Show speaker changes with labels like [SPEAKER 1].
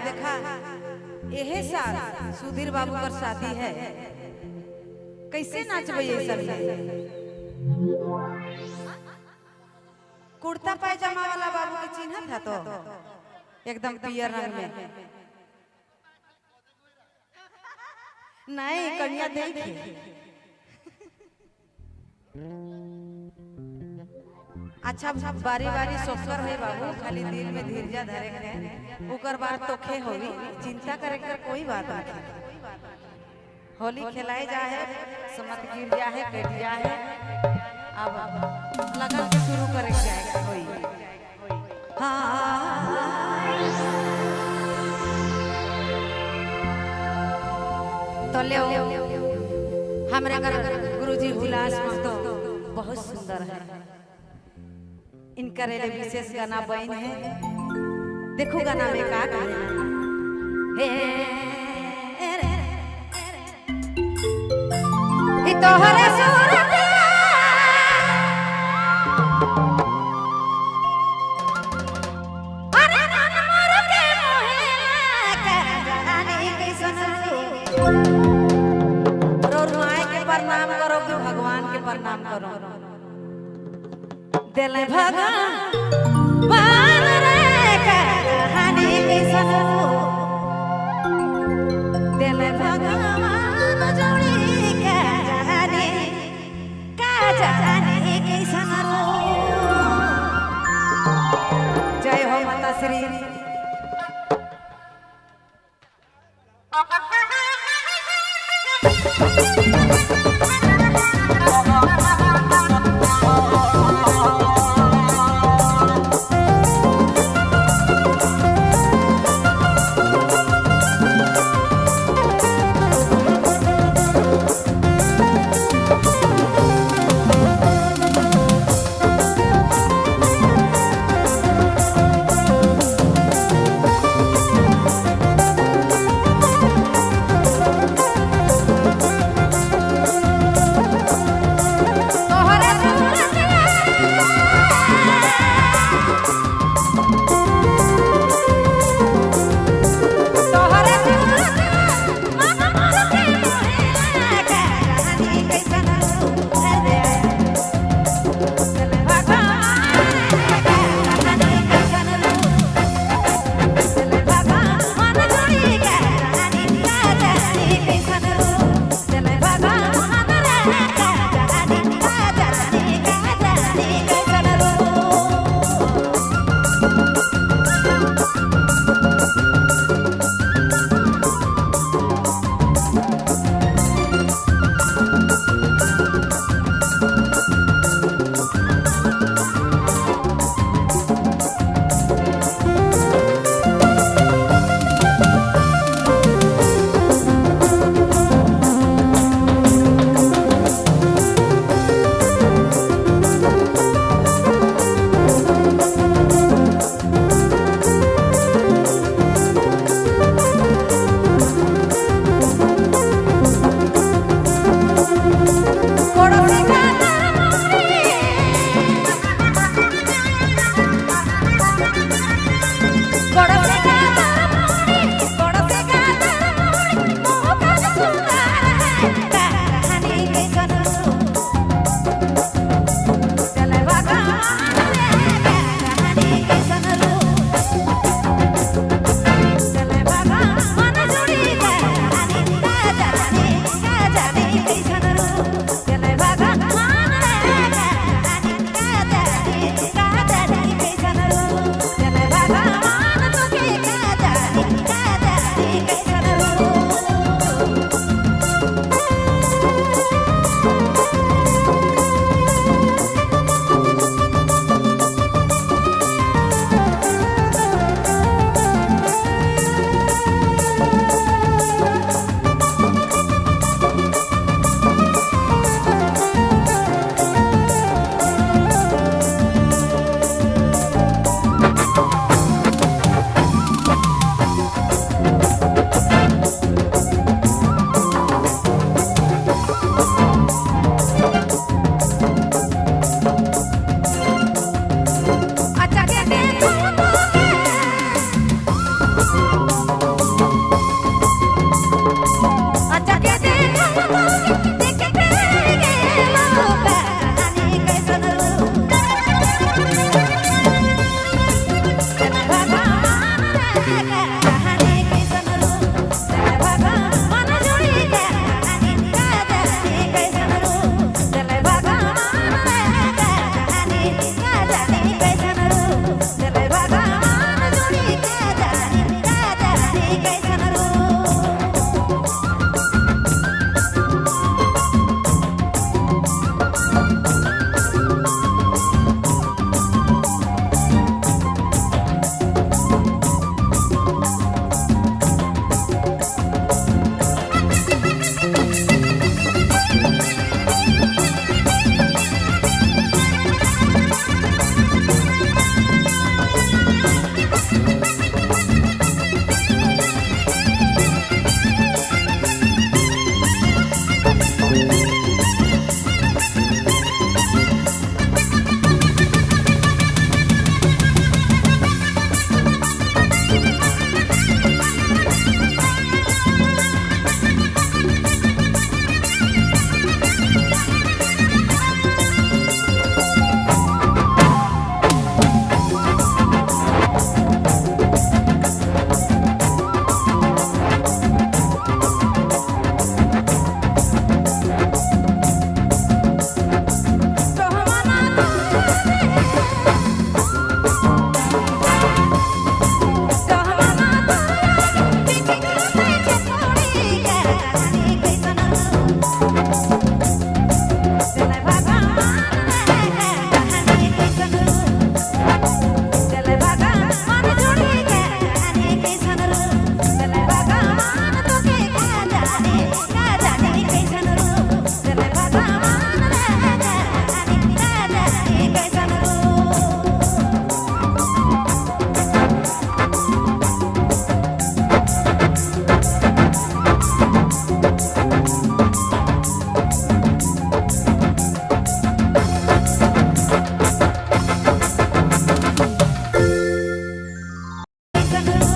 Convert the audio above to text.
[SPEAKER 1] देखा यही साल सुधीर बाबू का शादी है, कैसे नाचबे ये सब है? कुर्ता पायजामा वाला बाबू के चिन्ह था तो एकदम पियर रंग में। नहीं कन्या देखी अच्छा बारी बारी सोकर है बाबू, खाली दिल में धीरज धरे के उकर बार तोखे होगी, चिंता करे कर कोई बात नहीं। होली खिलाए जा है, समत गिर जा है, कट जा है, अब लगन के शुरू करे जाएगा कोई। हाँ तो ले हमारे घर गुरुजी हुलास तो बहुत सुंदर है, इनका रेले विशेष गाना बन है। देखो गाना में का गाना हे तोहरे सूरत अरे मन मोर के मोहे का जाने कैसन रोज माए के प्रणाम करो कि भगवान के प्रणाम करो। दिल भगवान रे कहानी कैसन दिल भगवान जोड़ी के जाने कैसन जय हो माता श्री। कैसन